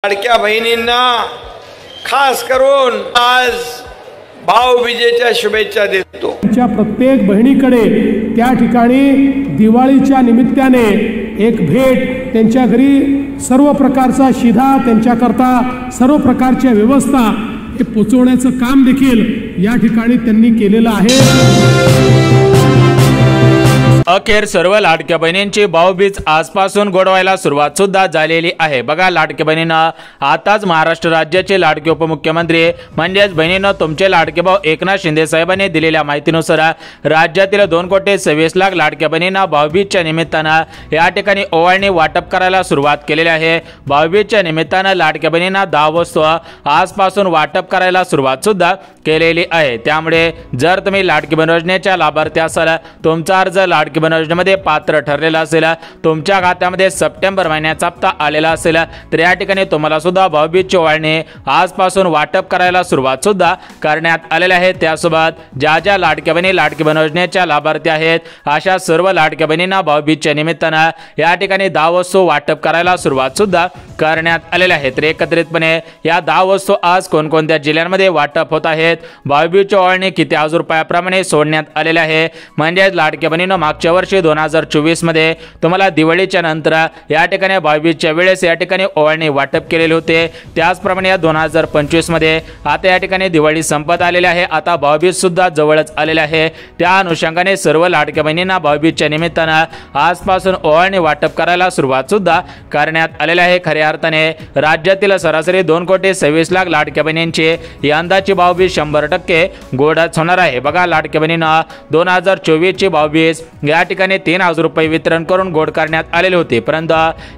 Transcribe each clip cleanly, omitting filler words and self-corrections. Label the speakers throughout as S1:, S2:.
S1: लाडक्या बहिणींना खास करून आज भाऊबीजेच्या शुभेच्छा देतो।
S2: प्रत्येक बहिणीकडे त्या ठिकाणी दिवाळीच्या निमित्ताने एक भेट, त्यांच्या घरी सर्व प्रकारचा शिधा, त्यांच्याकरता सर्व प्रकारच्या व्यवस्था हे पोचवण्याचं काम देखील या ठिकाणी त्यांनी केलेलं आहे।
S3: अखेर सर्व लाडक्या बहिणींची भाऊबीज आजपासून गोडवायला सुरुवात सुद्धा झालेली आहे। बघा, लाडक्या बहिणींना आताच महाराष्ट्र राज्याचे लाडके उपमुख्यमंत्री म्हणजेच बहिणींना तुमचे लाडके भाऊ एकनाथ शिंदे साहेबांनी दिलेल्या माहितीनुसार राज्यातील 2,26,00,000 लाडक्या बहिणींना भाऊबीजच्या निमित्तानं या ठिकाणी ओवाळणी वाटप करायला सुरुवात केलेली आहे। भाऊबीजच्या निमित्तानं लाडक्या बहिणींना 10 वस्तू आजपासून वाटप करायला सुरुवात सुद्धा केलेली आहे। त्यामुळे जर तुम्ही लाडकी बहीण योजनेच्या लाभार्थी असाल, तुमचा अर्ज लाडकी बहीण योजनेमध्ये पात्र ठरलेला असेल, तुमच्या खात्यामध्ये सप्टेंबर महिन्याचा हप्ता आलेला असेल, तर या ठिकाणी तुम्हाला सुद्धा भाऊबीजची ओवाळणी आजपासून वाटप करायला सुरुवात सुद्धा करण्यात आलेली आहे। त्यासोबत ज्या लाडक्या बहिणी लाडकी बहीण योजनेच्या लाभार्थी आहेत, अशा सर्व लाडक्या बहिणींना भाऊबीजच्या निमित्तानं या ठिकाणी 10 वस्तू वाटप करायला सुरुवात सुद्धा करण्यात आलेल्या आहेत। तर एकत्रितपणे या 10 वस्तू आज कोणकोणत्या जिल्ह्यांमध्ये वाटप होत आहेत, भाऊबीजची ओवाळणी किती हजार रुपयाप्रमाणे सोडण्यात आलेले आहे, म्हणजे लाडक्या बहिणींनो मागच्या वर्षी 2024 मध्ये तुम्हाला दिवाळीच्या नंतर या ठिकाणी भाऊबीजच्या वेळेस या ठिकाणी ओवाळणी वाटप केलेले होते, त्याचप्रमाणे या 2025 मध्ये आता या ठिकाणी दिवाळी संपत आलेली आहे, आता भाऊबीज सुद्धा जवळच आलेले आहे। त्या अनुषंगाने सर्व लाडक्या बहिणींना भाऊबीजच्या निमित्तानं आजपासून ओवाळणी वाटप करायला सुरुवात सुद्धा करण्यात आलेली आहे। खऱ्या अर्थाने राज्यातील सरासरी 2,26,00,000 लाडक्या बहिणींची यंदाची भाऊबीज 100% गोडच होणार आहे। बघा, लाडक्या बहिणींना 2024 ची भाऊबीज या ठिकाणी 3,000 रुपये वितरण करून गोड करण्यात आलेले होते, परंतु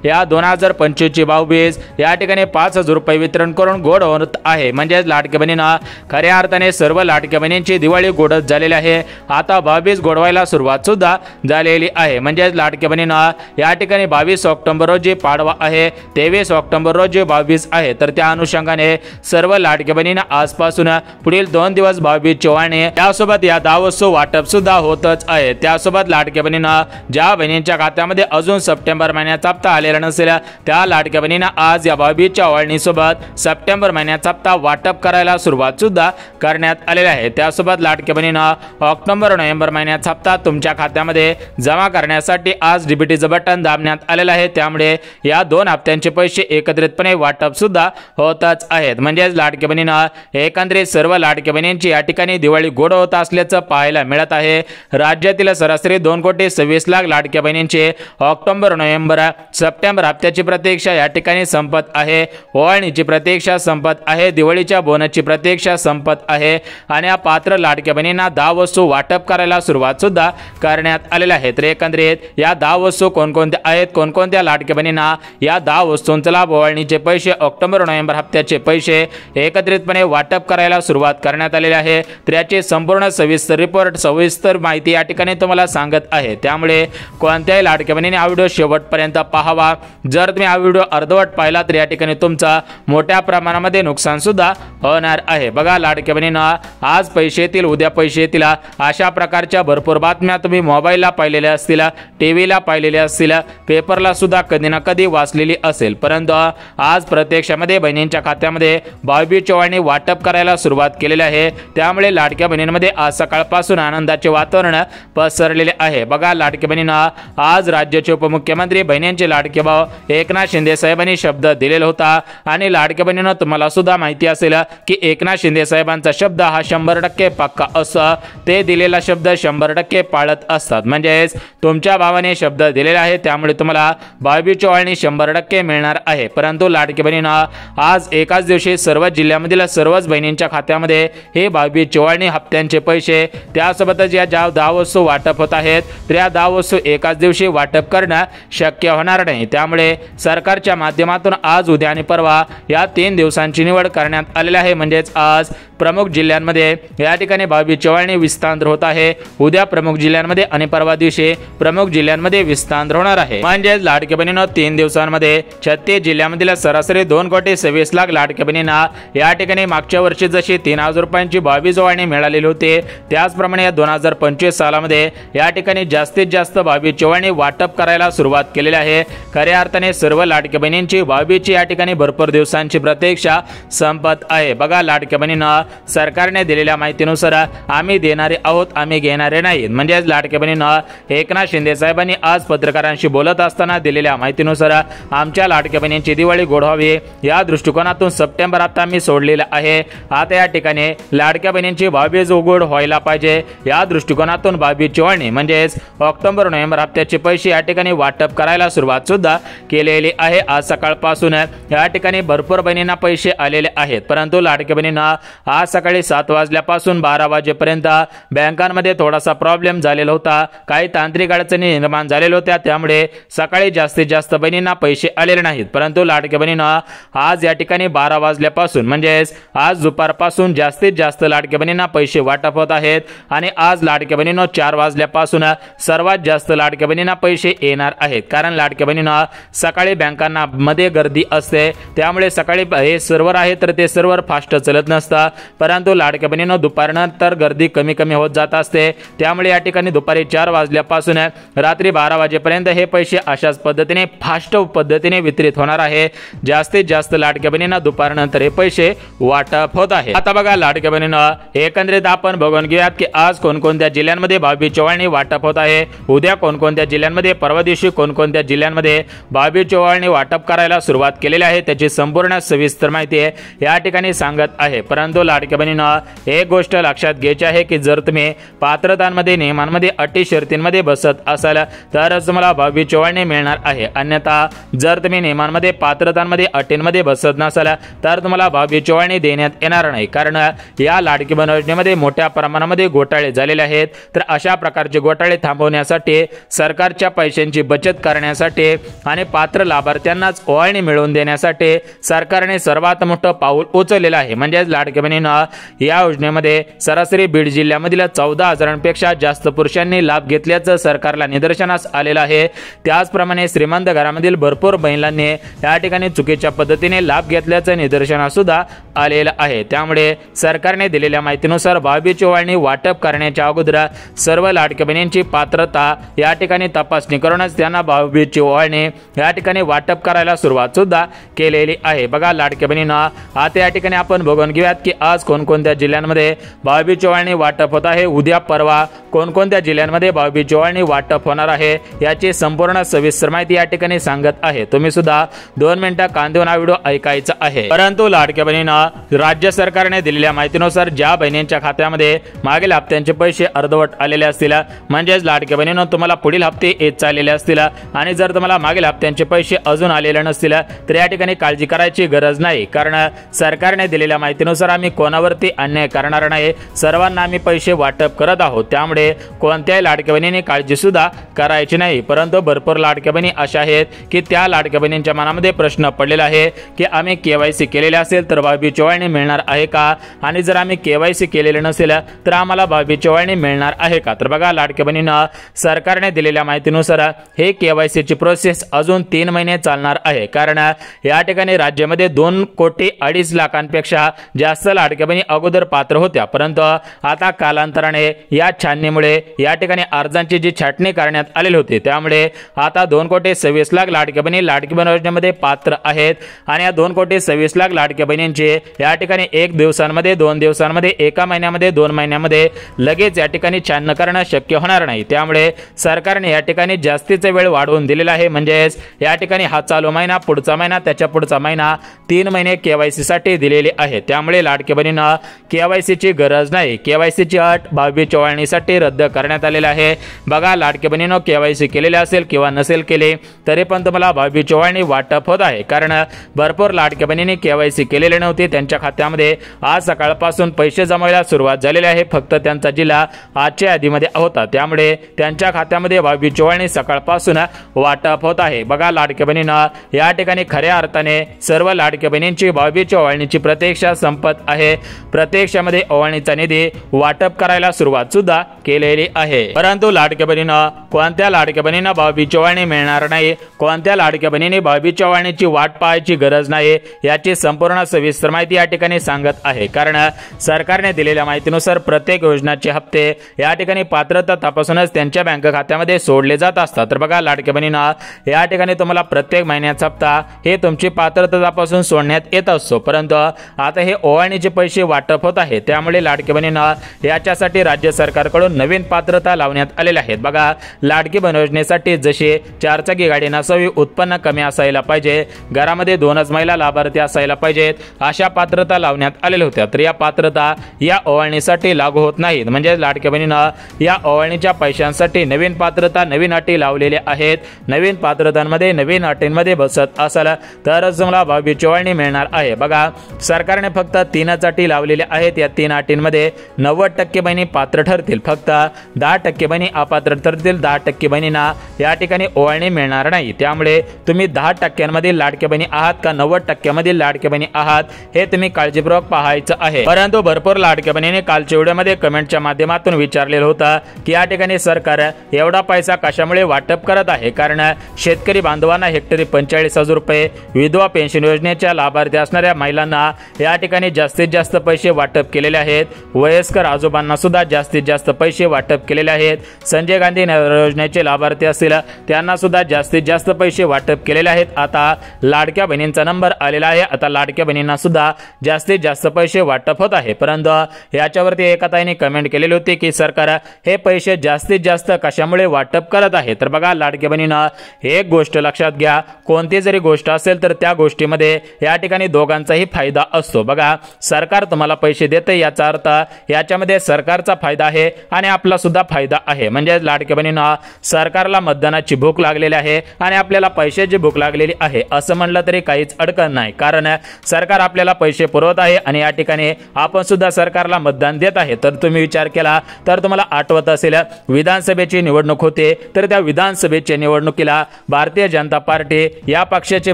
S3: या 2025 ची भाऊबीज या ठिकाणी 5,000 रुपये वितरण करून गोड होत आहे। म्हणजे लाडक्या बहिणींना खऱ्या अर्थाने सर्व लाडक्या बहिणींची दिवाळी गोडच झालेली आहे। आता भाऊबीज गोडवायला सुरुवात सुद्धा झालेली आहे। म्हणजे लाडक्या बहिणींना या ठिकाणी 22 ऑक्टोबर रोजी पाडवा आहे, 23 ऑक्टोबर रोजी भाऊबीज आहे, तर त्या अनुषंगाने सर्व लाडक्या बहिणींना आजपासून पुढील 2 दिवस भाऊबीजची ओवाळणी, त्यासोबत या 10 वस्तू वाटप सुद्धा होतच आहे। त्यासोबत लाडक्या बहिणींना ज्या बहिणींच्या खात्यामध्ये अजून सप्टेंबर महिन्याचा हप्ता आलेला नसेल, त्या लाडक्या बहिणींना आज या भाऊबीजच्या ओवाळणीसोबत सप्टेंबर महिन्याचा हप्ता वाटप करायला सुरुवात सुद्धा करण्यात आलेली आहे। त्यासोबत लाडक्या बहिणींना ऑक्टोबर नोव्हेंबर महिन्याचा हप्ता तुमच्या खात्यामध्ये जमा करण्यासाठी आज डीबीटीचं बटन दाबण्यात आलेलं आहे, त्यामुळे या 2 हप्त्यांचे पैसे एकत्रितपणे वाटप सुद्धा होतच आहेत। म्हणजे लाडक्या बहिणींना एकंदरीत सर्व लाडक्या बहिणींची या ठिकाणी दिवाळी गोड होत असल्याचं पाहायला मिळत आहे। राज्यातील सरासरी 2,26,00,000 लाडक्या बहिणींचे ऑक्टोबर नोव्हेंबर सप्टेंबर हप्त्याची प्रतीक्षा या ठिकाणी संपत आहे, ओवाळणीची प्रतीक्षा संपत आहे, दिवाळीच्या बोनसची प्रतीक्षा संपत आहे, आणि या पात्र लाडक्या बहिणींना 10 वस्तू वाटप करायला सुरुवात सुद्धा करण्यात आलेल्या आहेत। तर एकंदरीत या 10 वस्तू कोणकोणत्या आहेत, कोणकोणत्या लाडक्या बहिणींना या 10 वस्तूंचा लाभ, ओवाळणीचे पैसे, ऑक्टोबर नोव्हेंबर हप्त्याचे पैसे एकत्रितपणे वाटप करायला सुरुवात करण्यात आलेली आहे, तर याची संपूर्ण सविस्तर रिपोर्ट, सविस्तर माहिती या ठिकाणी तुम्हाला सांगत आहे। त्यामुळे कोणत्याही लाडक्या बहिणीने हा व्हिडिओ शेवटपर्यंत पाहावा। जर तुम्ही हा व्हिडिओ अर्धवट पाहिला तर या ठिकाणी तुमचा मोठ्या प्रमाणामध्ये नुकसान सुद्धा होणार आहे। बघा, लाडक्या बहिणींना आज पैसे येतील, उद्या पैसे येतील, अशा प्रकारच्या भरपूर बातम्या तुम्ही मोबाईलला पाहिलेल्या असतील, टीव्हीला पाहिलेल्या असतील, पेपरला सुद्धा कधी ना कधी वाचलेली असेल, परंतु आज प्रत्यक्षामध्ये बहिणींच्या खात्यामध्ये भाऊबीजची ओवाळणी वाटप करायला सुरुवात केलेली आहे। त्यामुळे लाडक्या बहिणींमध्ये आज सकाळपासून आनंदाचे वातावरण पसरलेले आहे। बघा, लाडक्या बहिणींना आज राज्याचे उपमुख्यमंत्री बहिणींचे लाडके भाऊ एकनाथ शिंदे साहेबांनी शब्द दिलेला होता, आणि लाडक्या बहिणींना तुम्हाला सुद्धा माहिती असेल की एकनाथ शिंदे साहेबांचा शब्द हा 100% पक्का असतो, ते दिलेला शब्द 100% पाळत असतात। म्हणजेच तुमच्या भावाने शब्द दिलेला आहे, त्यामुळे तुम्हाला भाऊबीजची ओवाळणी 100% मिळणार आहे। परंतु लाडक्या बहिणींना आज एकाच दिवशी सर्व जिल्ह्यामधील सर्वच बहिणींच्या खात्यामध्ये हे भाऊबीजची ओवाळणी, हप्त्यांचे पैसे, त्यासोबतच या 10 वस्तू वाटप होत आहेत, तर या 10 वस्तू एकाच दिवशी वाटप करणं शक्य होणार नाही। त्यामुळे सरकारच्या माध्यमातून आज, उद्या आणि परवा या 3 दिवसांची निवड करण्यात आलेली आहे। म्हणजेच आज प्रमुख जिल्ह्यांमध्ये या ठिकाणी भाऊबीजची ओवाळणी विस्तार होत आहे, उद्या प्रमुख जिल्ह्यांमध्ये आणि परवा दिवशी प्रमुख जिल्ह्यांमध्ये विस्तार होणार आहे। म्हणजे लाडक्या बहिणींनो 3 दिवसांमध्ये प्रत्येक जिल्ह्यामधील सरासरी 2,26,00,000 लाडक्या बहिणींना या ठिकाणी मागच्या वर्षी जशी 3,000 रुपयांची 22 ओवाळणी मिळालेली होती, त्याचप्रमाणे या 2025 सालामध्ये या ठिकाणी जास्तीत जास्त 22 ओवाळणी वाटप करायला सुरुवात केलेली आहे। खऱ्या अर्थाने सर्व लाडक्या बहिणींची 22ची या ठिकाणी भरपूर दिवसांची प्रतीक्षा संपत आहे। बघा लाडक्या बहिणींना सरकारने दिलेल्या माहितीनुसार आम्ही देणारे आहोत, आम्ही घेणारे नाही। म्हणजे लाडक्या बहिणींना एकनाथ शिंदे साहेबांनी आज पत्रकारांशी बोलत असताना दिलेल्या माहितीनुसार आमच्या लाडक्या बहिणींची दिवाळी गोड व्हावी या दृष्टिकोनातून सप्टेंबर आता मी सोडलेला आहे। आता या ठिकाणी लाडक्या बहिणींची 22 गोड व्हायला पाहिजे या दृष्टिकोनातून 22ची ओवाळणी म्हणजेच ऑक्टोबर नोव्हेंबर हप्त्याचे पैसे या ठिकाणी वाटप करायला सुरुवात सुद्धा केलेली आहे। आज सकाळपासून या ठिकाणी भरपूर बहिणींना पैसे आलेले आहेत, परंतु लाडक्या बहिणींना आज सकाळी 7 वाजल्यापासून 12 वाजेपर्यंत बँकांमध्ये थोडासा प्रॉब्लेम झालेला होता, काही तांत्रिक अडचणी निर्माण झालेल्या होत्या, त्यामुळे सकाळी जास्तीत जास्त बहिणींना पैसे आलेले नाहीत। परंतु लाडक्या बहिणींना आज या ठिकाणी 12 वाजल्यापासून म्हणजेच आज दुपारपासून जास्तीत जास्त लाडक्या बहिणींना पैसे वाटप होत आहेत आणि आज लाडक्या बहिणींना 4 वाजल्यापासून सर्वात जास्त लाडक्या बहिणींना पैसे येणार आहेत। कारण लाडक्या बहिणींना सकाळी बँकांना मध्ये गर्दी असते, त्यामुळे सकाळी हे सर्व्हर आहे तर ते सर्व्हर फास्ट चलत नसतं, परंतु लाडक्या बहिणींना दुपारनंतर गर्दी कमी कमी होत जात असते, त्यामुळे या ठिकाणी दुपारी 4 वाजल्यापासून रात्री 12 वाजेपर्यंत हे पैसे अशाच पद्धतीने फास्ट पद्धतीने वितरित होणार आहे। जास्तीत जास्त लाडक्या बहिणींना दुपारनंतर हे पैसे वाटप होत आहे। आता बघा लाडक्या बहिणींना एकंदरीत आपण बघून घेऊयात की आज कोणकोणत्या जिल्ह्यांमध्ये 22 ओवाळणी वाटप होत आहे, उद्या कोणकोणत्या जिल्ह्यांमध्ये, परवा दिवशी कोणकोणत्या जिल्ह्यांमध्ये 22 ओवाळणी वाटप करायला सुरुवात केलेली आहे, त्याची संपूर्ण सविस्तर माहिती या ठिकाणी सांगत आहे। परंतु लाडक्या बहिणींना एक गोष्ट लक्षात घ्यायची आहे की जर तुम्ही पात्रतांमध्ये, नियमांमध्ये, अटी शर्तींमध्ये बसत असाल तरच तुम्हाला 22 ओवाळणी मिळणार आहे, अन्यथा जर तुम्ही नियमांमध्ये, पात्रतांमध्ये, अटींमध्ये बसत नसाल तर तुम्हाला 22 ओवाळणी देण्यात येणार नाही। कारण या लाडकी बहीण योजनेमध्ये मोठ्या प्रमाणामध्ये घोटाळे झालेले आहेत, तर अशा प्रकारचे घोटाळे थांबवण्यासाठी, सरकारच्या पैशांची बचत करण्यासाठी आणि पात्र लाभार्थ्यांनाच ओवाळणी मिळवून देण्यासाठी सरकारने सर्वात मोठं पाऊल उचललेलं आहे। म्हणजे लाडक्या बहिणींना या योजनेमध्ये सरासरी बीड जिल्ह्यामधील 14,000पेक्षा जास्त पुरुषांनी लाभ घेतल्याचं सरकारला निदर्शनास आलेलं आहे। त्याचप्रमाणे श्रीमंत घरामधील भरपूर महिलांनी या ठिकाणी चुकीच्या पद्धतीने लाभ घेतल्याचं निदर्शनास सुद्धा आलेलं आहे। त्यामुळे सरकारने दिलेल्या माहितीनुसार 22 ओवाळणी वाटप करण्याच्या अगोदर सर्व लाडक्या बहिणींची पात्रता या ठिकाणी तपासणी करूनच त्यांना 22 ओवाळणी या ठिकाणी वाटप करायला सुरुवात सुद्धा केलेली आहे। बघा लाडक्या बहिणींना आता या ठिकाणी आपण बघून घेऊयात की आज कोणकोणत्या जिल्ह्यांमध्ये 22 ओवाळणी वाटप होत आहे, उद्या परवा कोणकोणत्या जिल्ह्यांमध्ये 22 ओवाळणी वाटप होणार आहे याची संपूर्ण सविस्तर माहिती या ठिकाणी सांगत आहे। तुम्ही सुद्धा 2 मिनिटं कान देऊन हा व्हिडिओ ऐकायचा आहे। परंतु लाडक्या बहिणींना राज्य सरकारने दिलेल्या माहितीनुसार ज्या बहिणींच्या खात्यामध्ये मागील हप्त्यांचे पैसे अर्धवट आलेले असतील, म्हणजेच लाडक्या बहिणींना तुम्हाला पुढील हप्ते येत चाललेले असतील आणि जर तुम्हाला मागील हप्त्यांचे पैसे अजून आलेले नसतील तर या ठिकाणी काळजी करायची गरज नाही, कारण सरकारने दिलेल्या माहितीनुसार आम्ही कोणावरती अन्याय करणार नाही, सर्वांना आम्ही पैसे वाटप करत आहोत, त्यामुळे कोणत्याही लाडक्या बहिणीने काळजी सुद्धा करायची नाही। परंतु भरपूर लाडक्या बहिणी अशा आहेत की त्या लाडक्या बहिणींच्या मनामध्ये प्रश्न पडलेला आहे की आम्ही KYC केलेले असेल तर 22 ओवाळणी मिळणार आहे का, आणि जर आम्ही KYC केलेले नसेल तर आम्हाला 22 ओवाळणी मिळणार आहे का। तर बघा लाडक्या बहिणींना सरकारने दिलेल्या माहितीनुसार हे KYC ची प्रोसेस अजून 3 महिने चालणार आहे, कारण या ठिकाणी राज्यामध्ये 2,02,00,000पेक्षा जास्त लाडक्या बहिणी अगोदर पात्र होत्या, परंतु आता कालांतराने या छाननीमुळे या ठिकाणी अर्जांची जी छाटणी करण्यात आलेली होती, त्यामुळे आता 2,26,00,000 लाडक्या बहिणी लाडकी बहीण योजनेमध्ये पात्र आहेत आणि या 2,26,00,000 लाडक्या बहिणींचे या ठिकाणी 1 दिवसांमध्ये, 2 दिवसांमध्ये, 1 महिन्यामध्ये, 2 महिन्यामध्ये लगेच या ठिकाणी छाननी करणं शक्य होणार नाही। त्यामुळे सरकारने या ठिकाणी जास्तीचा वेळ वाढवून दिलेला आहे, म्हणजेच या ठिकाणी हा चालू महिना, पुढचा महिना, त्याच्या पुढचा महिना, 3 महिने KYC साठी दिलेले आहे। त्यामुळे लाडक्या बहिणींना KYC ची गरज नाही, KYC ची अट 22 ओवाळणीसाठी रद्द करण्यात आलेला आहे। बघा लाडक्या बहिणींनो KYC केलेले असेल किंवा नसेल केले तरी पण तुम्हाला 22 ओवाळणी वाटप होत आहे, कारण भरपूर लाडक्या बहिणींनी KYC केलेले नव्हते, त्यांच्या खात्यामध्ये आज सकाळपासून पैसे जमायला सुरुवात झालेली आहे। फक्त त्यांचा जिल्हा आजच्या यादीमध्ये होता, त्यामुळे त्यांच्या खात्यामध्ये 22 ओवाळणी सकाळपासून वाटप होत आहे। बघा लाडक्या बहिणींना या ठिकाणी खऱ्या अर्थाने सर्व लाडक्या बहिणींची 22 ओवाळणीची प्रतीक्षा संपत आहे। प्रत्यक्षामध्ये ओवाळणीचा निधी वाटप करायला सुरुवात सुद्धा केलेली आहे। परंतु लाडक्या बहिणींना कोणत्या लाडक्या बहिणींना 22 ओवाळणी मिळणार नाही, कोणत्या लाडक्या बहिणींनी भाऊबीजच्या ओवाळणीची वाट पाहायची गरज नाही याची संपूर्ण सविस्तर माहिती या ठिकाणी सांगत आहे। कारण सरकारने दिलेल्या माहितीनुसार प्रत्येक योजनाचे हप्ते या ठिकाणी पात्रता तपासूनच त्यांच्या बँक खात्यामध्ये सोडले जात असतात। तर बघा लाडक्या बहिणींना या ठिकाणी तुम्हाला प्रत्येक महिन्याचा हप्ता हे तुमची पात्रता तपासून सोडण्यात येत असतो, परंतु आता हे ओवाळणीचे पैसे वाटप होत आहे, त्यामुळे लाडक्या बहिणींना याच्यासाठी राज्य सरकारकडून नवीन पात्रता लावण्यात आलेल्या आहेत। बघा लाडकी बहीण योजनेसाठी जसे 4 चाकी गाडी नसावी, उत्पन्न कमी असायला पाहिजे, घरामध्ये 2च महिला लाभार्थी असायला पाहिजेत, अशा पात्रता लावण्यात आलेल्या होत्या। तर या पात्रता या ओवाळणीसाठी लागू होत नाहीत, म्हणजे लाडक्या बहिणींना या ओवाळणीच्या पैशांसाठी नवीन पात्रता नवीन अटी लावलेल्या आहेत। नवीन पात्रतांमध्ये नवीन अटींमध्ये बसत असाल तरच तुम्हाला भाऊबीजची ओवाळणी मिळणार आहे। बघा सरकारने फक्त 3च अटी लावलेल्या आहेत। या 3 अटींमध्ये 90% बहिणी पात्र ठरतील, फक्त 10% बहिणी अपात्र ठरतील, 10% बहिणींना या ठिकाणी ओवाळणी मिळणार नाही। त्यामुळे तुम्ही 10% लाडक्या बहिणी आहात का 90% लाडक्या बहिणी आहात हे तुम्ही काळजीपूर्वक पाहायचं आहे। परंतु भरपूर लाडक्या बहिणीने कालच्या व्हिडिओमध्ये कमेंटच्या माध्यमातून विचारलेलं होतं की या ठिकाणी सरकार एवढा पैसा कशामुळे वाटप करत आहे, कारण शेतकरी बांधवांना हेक्टरी 45,000 रुपये, विधवा पेन्शन योजनेच्या लाभार्थी असणाऱ्या महिलांना या ठिकाणी जास्तीत जास्त पैसे वाटप केलेले आहेत, वयस्कर आजोबांना सुद्धा जास्तीत जास्त पैसे वाटप केलेले आहेत, संजय गांधी योजनेचे लाभार्थी असतील त्यांना सुद्धा जास्तीत जास्त पैसे वाटप केलेले आहेत। आता लाडक्या बहिणींचा नंबर आलेला आहे, आता लाडक्या बहिणींना सुद्धा जास्तीत जास्त पैसे वाटप होत आहे। परंतु याच्यावरती एका ताईने कमेंट केलेली होती की सरकार हे पैसे जास्तीत जास्त कशामुळे वाटप करत आहे। तर बघा लाडक्या बहिणींना एक गोष्ट लक्षात घ्या, कोणती जरी गोष्ट असेल तर त्या गोष्टीमध्ये या ठिकाणी दोघांचाही फायदा असतो। बघा सरकार तुम्हाला पैसे देते याचा अर्थ याच्यामध्ये सरकारचा फायदा आहे आणि आपला सुद्धा फायदा आहे, म्हणजे लाडक्या बहिणींना सरकारला मतदानाची भूक लागलेली आहे आणि आपल्याला पैशाची भूक लागलेली आहे असं म्हणलं तरी काहीच अडचण नाही, कारण सरकार आपल्याला पैसे पुरवत आहे आणि या ठिकाणी आपण सुद्धा सरकारला मतदान देत आहे। तर तुम्ही विचार केला तर तुम्हाला आठवत असेल विधानसभेची निवडणूक होते, तर त्या विधानसभेच्या निवडणुकीला भारतीय जनता पार्टी या पक्षाचे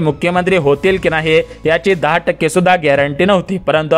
S3: मुख्यमंत्री होतील की नाही याची 10% सुद्धा गॅरंटी नव्हती, परंतु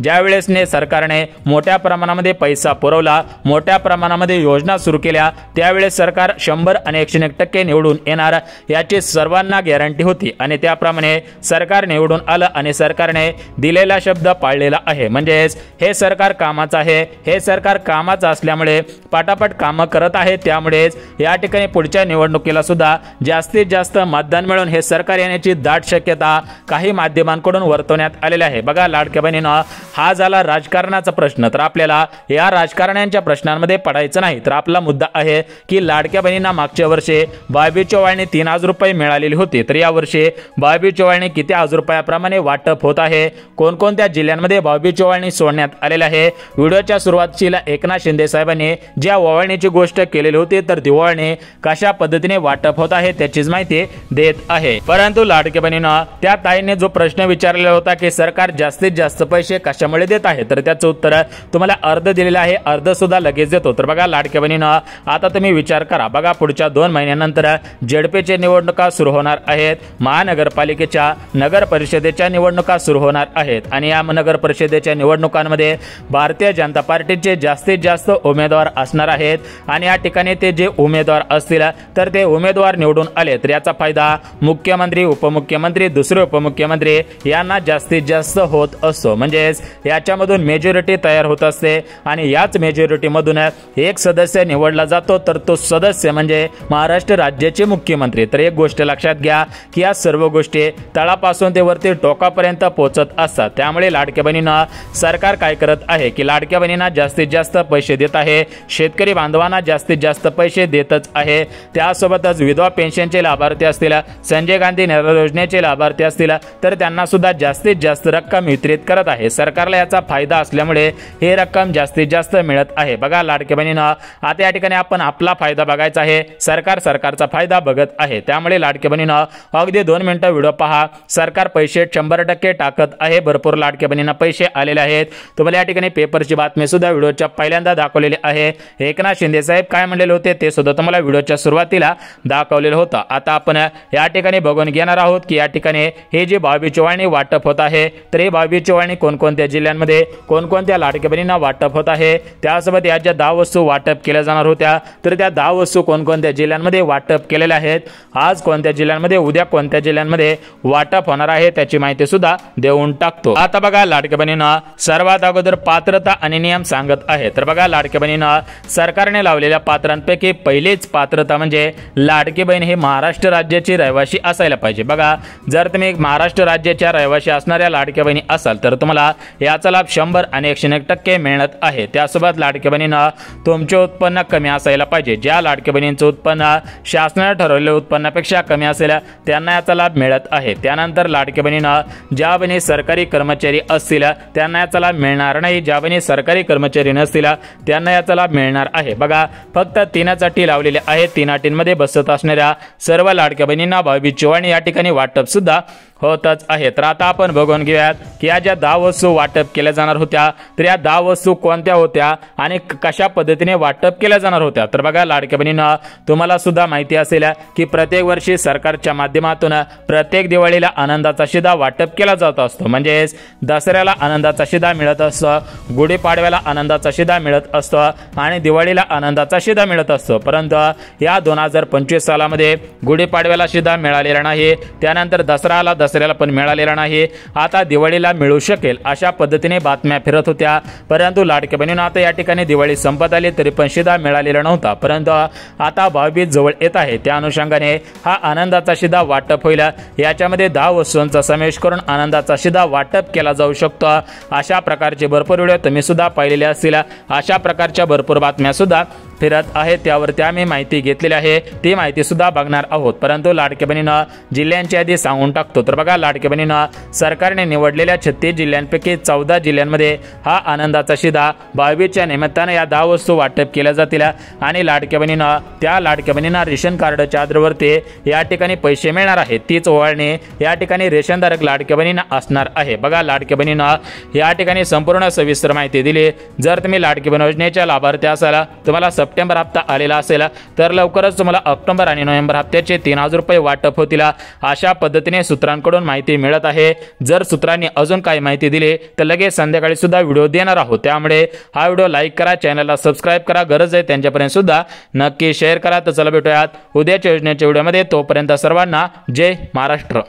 S3: ज्यावेळेस सरकारने मोठ्या प्रमाणामध्ये पैसा पुरवला, मोठ्या प्रमाणामध्ये योजना सुरू केल्या, त्यावेळेस सरकार 100 आणि 101% निवडून येणार याची सर्वांना गॅरंटी होती आणि त्याप्रमाणे सरकार निवडून आलं आणि सरकारने दिलेला शब्द पाळलेला आहे। म्हणजेच हे सरकार कामाचं आहे, हे सरकार कामाचं असल्यामुळे पटापट कामं करत आहे, त्यामुळेच या ठिकाणी पुढच्या निवडणुकीला सुद्धा जास्तीत जास्त मतदान मिळून हे सरकार येण्याची दाट शक्यता काही माध्यमांकडून वर्तवण्यात आलेली आहे। बघा लाडक्या बहिणींनो हा झाला राजकारणाचा प्रश्न, तर आपल्याला या राजकारण्यांच्या प्रश्नांमध्ये पडायचं नाही। तर आपला मुद्दा आहे की लाडक्या बहिणींना मागच्या वर्षी भाऊबीजची ओवाळणी 3,000 रुपये मिळालेली होती, तर या वर्षी भाऊबीजची ओवाळणी किती हजार रुपयाप्रमाणे वाटप होत आहे, कोणकोणत्या जिल्ह्यांमध्ये भाऊबीजची ओवाळणी सोडण्यात आलेली आहे। व्हिडिओच्या सुरुवातीला एकनाथ शिंदे साहेबांनी ज्या ओवाळणीची गोष्ट केलेली होती तर ती ओवाळणी कशा पद्धतीने वाटप होत आहे त्याचीच माहिती देत आहे। परंतु लाडक्या बहिणींनो त्या ताईने जो प्रश्न विचारलेला होता की सरकार जास्तीत जास्त पैसे कशामुळे देत आहे, तर त्याचं उत्तर तुम्हाला अर्ध दिलेलं आहे, अर्ध सुद्धा लगेच देतो। तर बघा लाडक्या बहिणींनो आता तुम्ही विचार करा, बघा पुढच्या 2 महिन्यानंतर झेडपीच्या निवडणुका सुरू होणार आहेत, महानगरपालिकेच्या नगर परिषदेच्या निवडणुका सुरू होणार आहेत आणि या नगर परिषदेच्या निवडणुकांमध्ये भारतीय जनता पार्टीचे जास्तीत जास्त उमेदवार असणार आहेत आणि या ठिकाणी ते जे उमेदवार असतील तर ते उमेदवार निवडून आले तर याचा फायदा मुख्यमंत्री, उपमुख्यमंत्री, दुसरे उपमुख्यमंत्री यांना जास्तीत जास्त होत असतो, म्हणजेच याच्यामधून मेजॉरिटी तयार होत असते आणि याच मेजॉरिटी मधून एक सदस्य निवडला जातो, तर तो सदस्य म्हणजे महाराष्ट्र राज्याचे मुख्यमंत्री। तर एक गोष्ट लक्षात घ्या की या सर्व गोष्टी तळापासून ते वरती टोकापर्यंत पोहोचत असतात। त्यामुळे लाडक्या बहिणींना सरकार काय करत आहे की लाडक्या बहिणींना जास्तीत जास्त पैसे देत आहे, शेतकरी बांधवांना जास्तीत जास्त पैसे देतच आहे, त्यासोबतच विधवा पेन्शनचे लाभार्थी असतील, संजय गांधी योजनेचे लाभार्थी असतील तर त्यांना सुद्धा जास्तीत जास्त रक्कम वितरित करत आहे। सरकारला याचा फायदा असल्यामुळे हे रक्कम जास्तीत जास्त मिळत आहे। बघा लाडक्या बहिणींना आता या ठिकाणी आपण आपला फायदा बघायचा आहे, सरकार सरकारचा फायदा बघत आहे, त्यामुळे लाडक्या बहिणींना अगदी 2 मिनिटं व्हिडिओ पहा। सरकार पैसे 100% टाकत आहे, भरपूर लाडक्या बहिणींना पैसे आलेले आहेत। तुम्हाला या ठिकाणी पेपरची बातमी सुद्धा व्हिडिओच्या पहिल्यांदा दाखवलेली आहे। एकनाथ शिंदे साहेब काय म्हणलेले होते ते सुद्धा तुम्हाला व्हिडिओच्या सुरुवातीला दाखवलेलं होतं। आता आपण या ठिकाणी बघून घेणार आहोत की या ठिकाणी हे जे भाऊबीजची ओवाळणी वाटप होत आहे तर हे भाऊबीजची ओवाळणी कोणकोणत्या जिल्ह्यांमध्ये कोणकोणत्या लाडक्या बहिणींना वाटप होत आहे, त्यासोबत या ज्या 10 वस्तू वाटप केल्या जाणार होत्या तर त्या 10 वस्तू कोणकोणत्या जिल्ह्यांमध्ये वाटप केलेल्या आहेत, आज कोणत्या जिल्ह्यांमध्ये उद्या कोणत्या जिल्ह्यांमध्ये वाटप होणार आहे त्याची माहिती सुद्धा देऊन टाकतो। आता बघा लाडक्या बहिणींना सर्वात अगोदर पात्रता आणि नियम सांगत आहे। तर बघा लाडक्या बहिणींना सरकारने लावलेल्या पात्रांपैकी पहिलीच पात्रता म्हणजे लाडकी बहीण ही महाराष्ट्र राज्याची रहिवासी असायला पाहिजे। बघा जर तुम्ही महाराष्ट्र राज्याच्या रहिवासी असणाऱ्या लाडक्या बहिणी असाल तर तुम्हाला याचा लाभ 100 आणि 101% मिळत आहे। त्यासोबत लाडक्या बहिणींना तुमचे उत्पन्न कमी असायला पाहिजे। ज्या लाडक्या बहिणींचे उत्पन्न शासनाने ठरवलेल्या उत्पन्नापेक्षा कमी असेल त्यांना याचा लाभ मिळत आहे। त्यानंतर लाडक्या बहिणींना ज्या बहिणी सरकारी कर्मचारी असतील त्यांना याचा लाभ मिळणार नाही, ज्या बहिणी सरकारी कर्मचारी नसतील त्यांना याचा लाभ मिळणार आहे। बघा फक्त 3 अटी लावलेल्या आहेत। 3 अटींमध्ये बसत असणाऱ्या सर्व लाडक्या बहिणींना भाऊबीज चिवाणी या ठिकाणी वाटप सुद्धा होतच आहे। तर आता आपण बघून घेऊयात की या ज्या 10 वस्तू वाटप केल्या जाणार होत्या तर या 10 वस्तू कोणत्या होत्या आणि कशा पद्धतीने वाटप केल्या जाणार होत्या। तर बघा लाडक्या बहिणींना तुम्हाला सुद्धा माहिती असेल की प्रत्येक वर्षी सरकारच्या माध्यमातून प्रत्येक दिवाळीला आनंदाचा शिधा वाटप केला जात असतो। म्हणजे दसऱ्याला आनंदाचा शिधा मिळत असतो, गुढीपाडव्याला आनंदाचा शिधा मिळत असतो आणि दिवाळीला आनंदाचा शिधा मिळत असतो। परंतु या 2025 सालामध्ये गुढीपाडव्याला शिधा मिळालेला नाही, त्यानंतर दसऱ्याला पण मिळालेला नाही, आता दिवाळीला मिळू शकेल अशा पद्धतीने बातम्या फिरत होत्या। परंतु लाडक्या बहिणींना आता या ठिकाणी दिवाळी संपत आली तरी पण शिधा मिळालेला नव्हता। परंतु आता भाऊबीज जवळ येत आहे, त्या अनुषंगाने हा आनंदाचा शिधा वाटप होईल। याच्यामध्ये 10 वस्तूंचा समावेश करून आनंदाचा शिधा वाटप केला जाऊ शकतो। अशा प्रकारचे भरपूर व्हिडिओ तुम्ही सुद्धा पाहिलेले असतील, अशा प्रकारच्या भरपूर बातम्या सुद्धा फिरत आहे, त्यावरती आम्ही माहिती घेतलेली आहे, ती माहिती सुद्धा बघणार आहोत। परंतु लाडक्या बहिणींना जिल्ह्यांची यादी सांगून टाकतो। तर बघा लाडक्या बहिणींना सरकारने निवडलेल्या 36 जिल्ह्यांपैकी 14 जिल्ह्यांमध्ये हा आनंदाचा शिधा भाऊबीजच्या निमित्ताने या 10 वस्तू वाटप केल्या जातील आणि लाडक्या बहिणींना त्या लाडक्या बहिणींना रेशन कार्डच्या आधारावरती या ठिकाणी पैसे मिळणार आहेत। तीच ओवाळणी या ठिकाणी रेशनधारक लाडक्या बहिणींना असणार आहे। बघा लाडक्या बहिणींना या ठिकाणी संपूर्ण सविस्तर माहिती दिली। जर तुम्ही लाडकी बहीण योजनेच्या लाभार्थी असाल, तुम्हाला सप्टेंबर हप्ता आलेला असेल तर लवकरच तुम्हाला ऑक्टोबर आणि नोव्हेंबर हप्त्याचे 3000 रुपये वाटप होतील अशा पद्धतीने सूत्रांकडून माहिती मिळत आहे। जर सूत्रांनी अजून काही माहिती दिली तर लगेच संध्याकाळी सुद्धा व्हिडिओ देणार आहोत, त्यामुळे हा व्हिडिओ लाईक करा, चॅनलला सबस्क्राईब करा, गरज आहे त्यांच्यापर्यंत सुद्धा नक्की शेअर करा। तर चला भेटूयात उद्याच्या योजनेच्या व्हिडिओमध्ये, तोपर्यंत सर्वांना जय महाराष्ट्र।